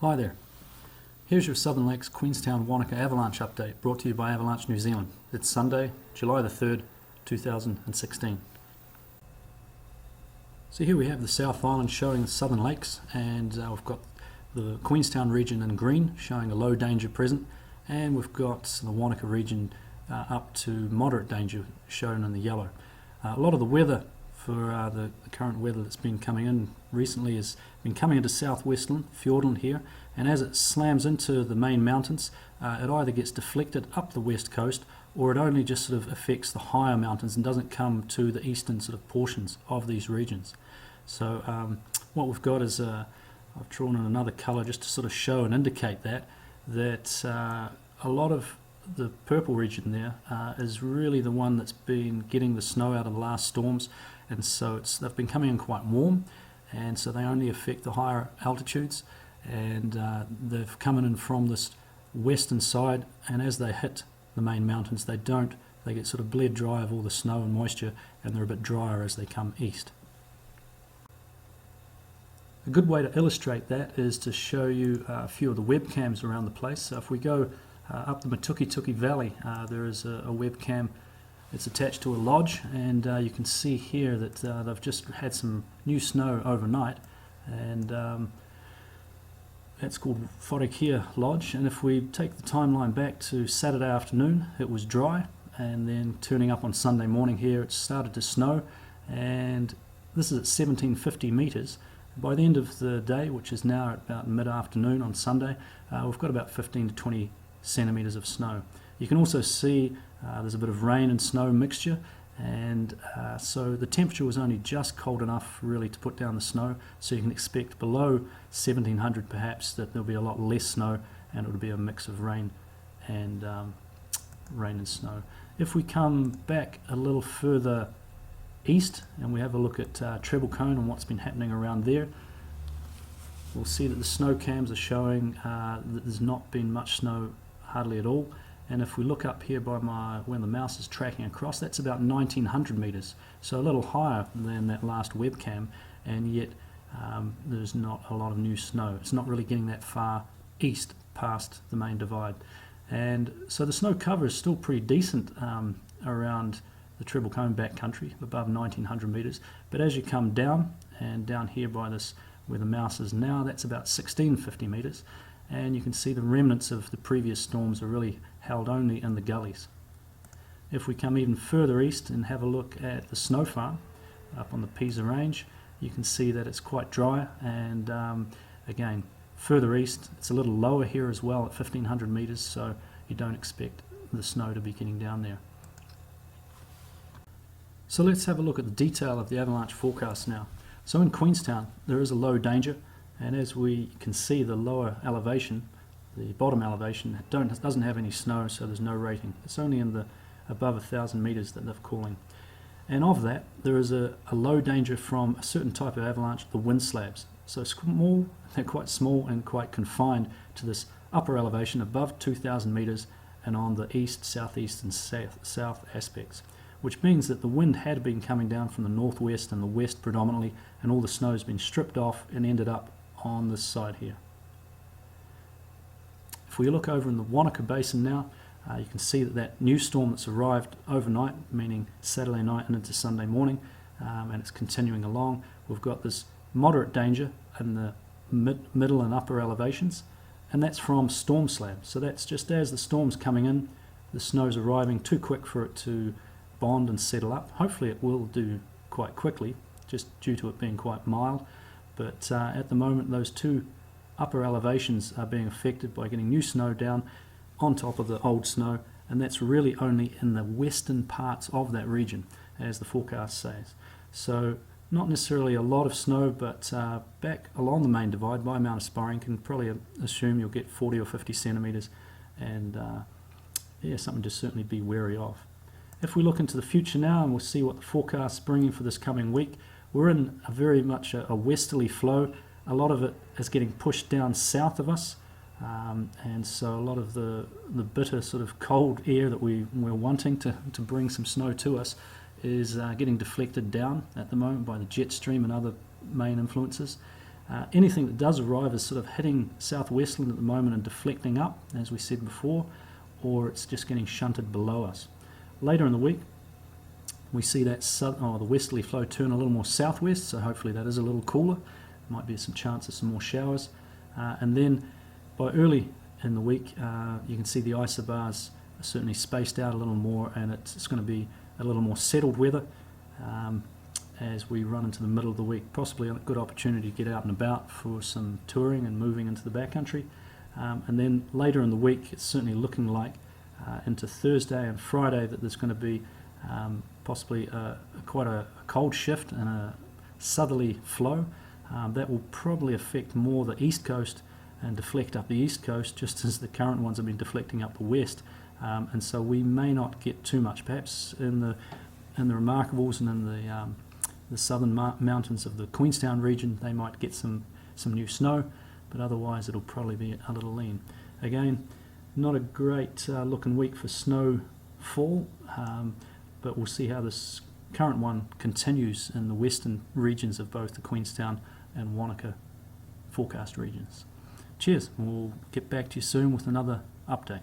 Hi there. Here's your Southern Lakes Queenstown Wanaka Avalanche update brought to you by Avalanche New Zealand. It's Sunday, July the 3rd, 2016. So here we have the South Island showing the Southern Lakes, and we've got the Queenstown region in green showing a low danger present, and we've got the Wanaka region up to moderate danger shown in the yellow. A lot of the weather for the current weather that's been coming in recently has been coming into southwestland, Fiordland here, and as it slams into the main mountains, it either gets deflected up the west coast or it only just sort of affects the higher mountains and doesn't come to the eastern sort of portions of these regions. So what we've got is, I've drawn in another colour just to sort of show and indicate that a lot of the purple region there is really the one that's been getting the snow out of the last storms, and so they've been coming in quite warm, and so they only affect the higher altitudes, and they've come in from this western side, and as they hit the main mountains they get sort of bled dry of all the snow and moisture, and they're a bit drier as they come east. A good way to illustrate that is to show you a few of the webcams around the place. So if we go up the Matukituki Valley, there is a webcam. It's attached to a lodge, and you can see here that they've just had some new snow overnight, and that's called Wharekia Lodge. And if we take the timeline back to Saturday afternoon, it was dry, and then turning up on Sunday morning here, it started to snow, and this is at 1750 metres. By the end of the day, which is now at about mid-afternoon on Sunday, we've got about 15 to 20 centimetres of snow. You can also see there's a bit of rain and snow mixture, and so the temperature was only just cold enough really to put down the snow, so you can expect below 1700 perhaps that there'll be a lot less snow, and it'll be a mix of rain and snow. If we come back a little further east and we have a look at Treble Cone and what's been happening around there, we'll see that the snow cams are showing that there's not been much snow, hardly at all. And if we look up here by when the mouse is tracking across, that's about 1900 metres, so a little higher than that last webcam, and yet there's not a lot of new snow. It's not really getting that far east past the main divide, and so the snow cover is still pretty decent around the Treble Cone backcountry above 1900 metres, but as you come down, and down here by this where the mouse is now, that's about 1650 metres, and you can see the remnants of the previous storms are really held only in the gullies. If we come even further east and have a look at the snow farm up on the Pisa Range, you can see that it's quite dry, and again further east it's a little lower here as well at 1500 metres, so you don't expect the snow to be getting down there. So let's have a look at the detail of the avalanche forecast now. So in Queenstown there is a low danger, and as we can see, the lower elevation, the bottom elevation, doesn't have any snow, so there's no rating. It's only in the above 1000 metres that they're calling. And of that, there is a low danger from a certain type of avalanche, the wind slabs. So small, they're quite small and quite confined to this upper elevation above 2000 metres and on the east, southeast and south aspects, which means that the wind had been coming down from the northwest and the west predominantly, and all the snow has been stripped off and ended up on this side here. If we look over in the Wanaka Basin now, you can see that new storm that's arrived overnight, meaning Saturday night and into Sunday morning, and it's continuing along. We've got this moderate danger in the middle and upper elevations, and that's from storm slab. So that's just as the storm's coming in, the snow's arriving too quick for it to bond and settle up. Hopefully it will do quite quickly, just due to it being quite mild, but at the moment those two upper elevations are being affected by getting new snow down on top of the old snow, and that's really only in the western parts of that region, as the forecast says. So not necessarily a lot of snow, but back along the main divide by Mount Aspiring, can probably assume you'll get 40 or 50 centimetres, and yeah, something to certainly be wary of. If we look into the future now, and we'll see what the forecast is bringing for this coming week, we're in very much a westerly flow. A lot of it is getting pushed down south of us, and so a lot of the bitter sort of cold air that we're wanting to bring some snow to us is getting deflected down at the moment by the jet stream and other main influences. Anything that does arrive is sort of heading southwestland at the moment and deflecting up, as we said before, or it's just getting shunted below us. Later in the week, we see that the westerly flow turn a little more southwest, so hopefully that is a little cooler. Might be some chance of some more showers. And then by early in the week, you can see the isobars are certainly spaced out a little more, and it's going to be a little more settled weather as we run into the middle of the week. Possibly a good opportunity to get out and about for some touring and moving into the backcountry. And then later in the week, it's certainly looking like into Thursday and Friday that there's going to be possibly quite a cold shift and a southerly flow. That will probably affect more the east coast and deflect up the east coast, just as the current ones have been deflecting up the west. And so we may not get too much. Perhaps in the Remarkables and in the southern mountains of the Queenstown region, they might get some new snow, but otherwise it'll probably be a little lean. Again, not a great looking week for snowfall, but we'll see how this current one continues in the western regions of both the Queenstown and Wanaka forecast regions. Cheers, we'll get back to you soon with another update.